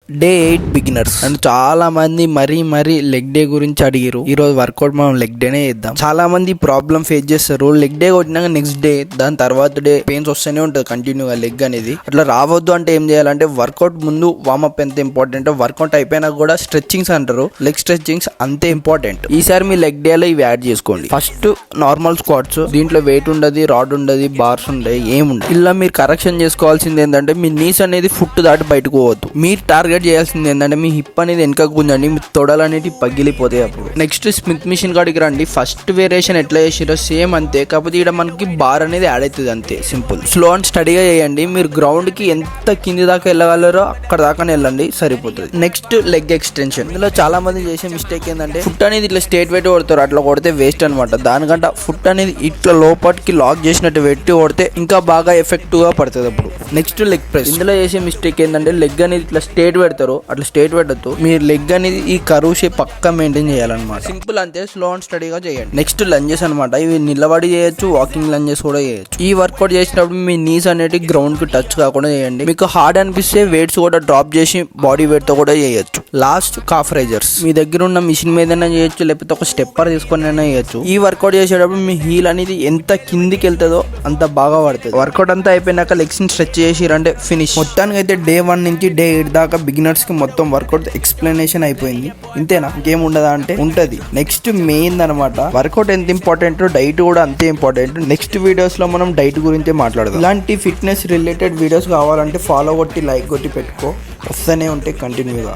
Day 8 beginners and చాలా మంది మరీ లెగ్ డే గురించి అడిగారు. ఈ రోజు వర్కౌట్ మనం లెగ్ డేనే చేద్దాం. చాలా మంది ప్రాబ్లం ఫేస్ చేస్తారు. లెగ్ డే కొట్టినాక నెక్స్ట్ డే దాని తర్వాత డే పెయిన్స్ వస్తూనే ఉంటుంది కంటిన్యూగా లెగ్ అనేది. అట్లా రావద్దు అంటే ఏం చేయాలంటే వర్కౌట్ ముందు వార్మప్ ఎంత ఇంపార్టెంట్, వర్కౌట్ అయిపోయినా కూడా స్ట్రెచ్చింగ్స్ అంటారు, లెగ్ స్ట్రెచ్చింగ్స్ అంతే ఇంపార్టెంట్. ఈసారి మీ లెగ్ డే లో ఇవి యాడ్ చేసుకోండి. ఫస్ట్ నార్మల్ స్క్వాట్స్, దీంట్లో వెయిట్ ఉండదు, రాడ్ ఉండదు, బార్స్ ఉండదు, ఏముండదు. ఇలా మీరు కరెక్షన్ చేసుకోవాల్సింది ఏంటంటే మీ నీస్ అనేది ఫుట్ దాటి బయటకు పోవద్దు. మీరు టార్గెట్ చేయాల్సింది ఏంటంటే మీ హిప్ అనేది వెనకకు గుంజండి, మీ తొడలు అనేవి పగిలిపోతాయి. అప్పుడు నెక్స్ట్ స్మిత్ మిషన్ కాడికి రండి. ఫస్ట్ వేరియేషన్ ఎట్లా చేసిరో సేమ్ అంతే, కాకపోతే ఇక్కడ మనకి బార్ అనేది యాడ్ అవుతుంది అంతే, సింపుల్. స్లో అండ్ స్టడీగా చేయండి. మీరు గ్రౌండ్ కి ఎంత కింది దాకా వెళ్ళగలరో అక్కడ దాకానే వెళ్ళండి, సరిపోతుంది. Next leg extension. ఇందులో చాలా మంది చేసే మిస్టేక్ ఏంటంటే ఫుట్ అనేది ఇట్లా స్ట్రేట్ వెయిట్ కొడతారు, అట్లా కొడితే వేస్ట్ అనమాట. దానికంటే ఫుట్ అనేది ఇట్లా లోపలికి లాక్ చేసినట్టు పెట్టి కొడితే ఇంకా బాగా ఎఫెక్టివ్ గా పడుతుంది అప్పుడు. Next leg press. ఇందులో చేసే మిస్టేక్ ఏంటంటే లెగ్ అనేది ఇట్లా స్ట్రేట్ పెడతారు, అట్లా స్ట్రేట్ పెట్టద్దు. మీరు లెగ్ అనేది ఈ కరువు షేప్ పక్కా మెయింటైన్ చేయాలన్నమాట. సింపుల్ అంతే, స్లో అండ్ స్టడీగా చేయండి. నెక్స్ట్ లంజెస్ అనమాట. ఇవి నిలబడి చేయొచ్చు, వాకింగ్ లంజెస్ కూడా చేయొచ్చు. ఈ వర్కౌట్ చేసినప్పుడు మీ నీస్ అనేది గ్రౌండ్ కి టచ్ కాకుండా చేయండి. మీకు హార్డ్ అనిపిస్తే వెయిట్స్ కూడా డ్రాప్ చేసి బాడీ వెయిట్ తో కూడా చేయొచ్చు. Last cough Risers. మీ దగ్గర ఉన్న మిషన్ మీదైనా చేయొచ్చు, లేకపోతే ఒక స్టెప్పర్ తీసుకొని అయినా చేయొచ్చు. ఈ వర్కౌట్ చేసేటప్పుడు మీ హీల్ అనేది ఎంత కిందికి వెళ్తుందో అంత బాగా పడుతుంది. వర్కౌట్ అంతా అయిపోయినాక లెగ్స్ ని స్ట్రెచ్ చేసిరంటే ఫినిష్. మొత్తానికి అయితే డే 1 నుంచి డే 8 దాకా బిగినర్స్ కి మొత్తం వర్కౌట్ ఎక్స్ప్లెనేషన్ అయిపోయింది. ఇంతేనా, ఇంకేం ఉండదా అంటే ఉంటది. నెక్స్ట్ మెయిన్ అనమాట, వర్కౌట్ ఎంత ఇంపార్టెంట్, డైట్ కూడా అంతే ఇంపార్టెంట్. నెక్స్ట్ వీడియోస్ లో మనం డైట్ గురించే మాట్లాడదాం. ఇలాంటి ఫిట్నెస్ రిలేటెడ్ వీడియోస్ కావాలంటే ఫాలో కొట్టి లైక్ కొట్టి పెట్టుకో, వస్తూనే ఉంటాయి కంటిన్యూగా.